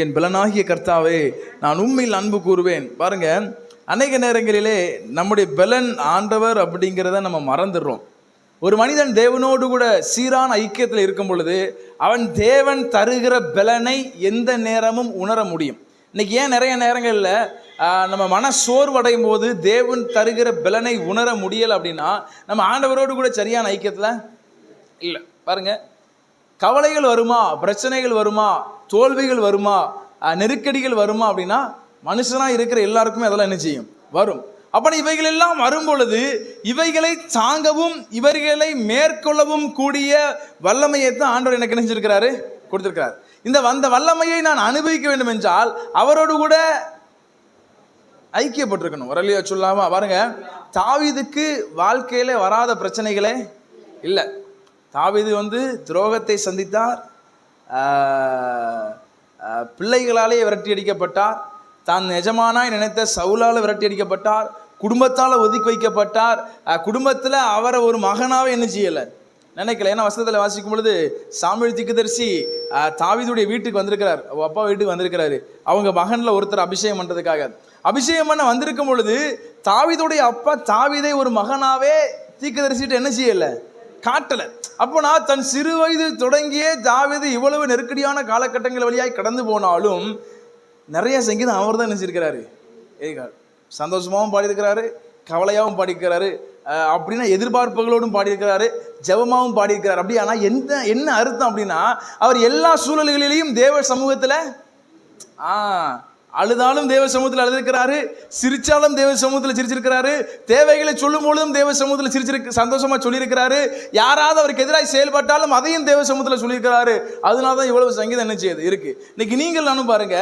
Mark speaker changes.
Speaker 1: என் பலனாகிய கர்த்தாவே நான் உண்மையில் அன்பு கூறுவேன். பாருங்க, அநேக நேரங்களிலே நம்முடைய பலன் ஆண்டவர் அப்படிங்கிறத நம்ம மறந்துடுறோம். ஒரு மனிதன் தேவனோடு கூட சீரான ஐக்கியத்தில் இருக்கும் பொழுது அவன் தேவன் தருகிற பலனை எந்த நேரமும் உணர முடியும். இன்னைக்கு ஏன் நிறைய நேரங்களில் நம்ம மன சோர்வடையும் போது தேவன் தருகிற பலனை உணர முடியலை அப்படின்னா நம்ம ஆண்டவரோடு கூட சரியான ஐக்கியத்தில் இல்லை. பாருங்க, கவலைகள் வருமா, பிரச்சனைகள் வருமா, தோல்விகள் வருமா, நெருக்கடிகள் வருமா அப்படின்னா மனுஷனாக இருக்கிற எல்லாருக்குமே அதெல்லாம் என்ன செய்யும், வரும். அப்போ இவைகள் எல்லாம் வரும் பொழுது இவைகளை தாங்கவும் இவர்களை மேற்கொள்ளவும் கூடிய வல்லமையை தான் ஆண்டவர் எனக்கு நினைச்சிருக்கிறாரு, கொடுத்திருக்கிறார். இந்த வல்லமையை நான் அனுபவிக்க வேண்டும் என்றால் அவரோடு கூட ஐக்கியப்பட்டிருக்கணும். வரலையா சொல்லாமா? பாருங்க, தாவீதுக்கு வாழ்க்கையில வராத பிரச்சனைகளே இல்லை. தாவீது துரோகத்தை சந்தித்தார், பிள்ளைகளாலே விரட்டி அடிக்கப்பட்டார், தான் எஜமானாய் நினைத்த சவுலால் விரட்டி அடிக்கப்பட்டார், குடும்பத்தால் ஒதுக்கி வைக்கப்பட்டார், குடும்பத்தில் அவரை ஒரு மகனாவே என்ன செய்யலை, நினைக்கல. ஏன்னா வசனத்தில் வாசிக்கும் பொழுது சாமுவேல் தீர்க்கதரிசி தாவீதுடைய வீட்டுக்கு வந்திருக்கிறார், அப்பா வீட்டுக்கு வந்திருக்கிறாரு. அவங்க மகன்ல ஒருத்தர் அபிஷேகம் பண்றதுக்காக அபிஷேகம் பண்ண வந்திருக்கும் பொழுது தாவீதுடைய அப்பா தாவீதை ஒரு மகனாவே தீர்க்கதரிசிட்டு என்ன செய்யலை, காட்டலை. அப்போ நான் தன் சிறு வயது தொடங்கியே தாவீது இவ்வளவு நெருக்கடியான காலகட்டங்கள் வழியாய் கடந்து போனாலும் நிறைய சங்கீதம் அவர் தான் நினைச்சிருக்கிறாரு. சந்தோஷமாகவும் பாடியிருக்கிறாரு, கவலையாகவும் பாடியிருக்கிறாரு, அப்படின்னா எதிர்பார்ப்புகளோடும் பாடியிருக்கிறாரு, ஜெபமாகவும் பாடியிருக்கிறார். அப்படி ஆனால் என்ன அர்த்தம் அப்படின்னா அவர் எல்லா சூழல்களிலையும் தேவ சமூகத்தில் அழுதாலும் தேவ சமூகத்தில் அழுதிருக்கிறாரு, சிரிச்சாலும் தேவ சமூகத்தில் சிரிச்சிருக்கிறாரு, தேவைகளை சொல்லும் பொழுதும் தேவ சமூகத்தில் சந்தோஷமா சொல்லியிருக்கிறாரு, யாராவது அவருக்கு எதிராக செயல்பட்டாலும் அதையும் தேவ சமூகத்தில் சொல்லியிருக்கிறாரு. அதனால தான் இவ்வளவு சங்கீதம் என்ன செய்யுது இருக்கு. இன்னைக்கு நீங்கள் நானும் பாருங்க,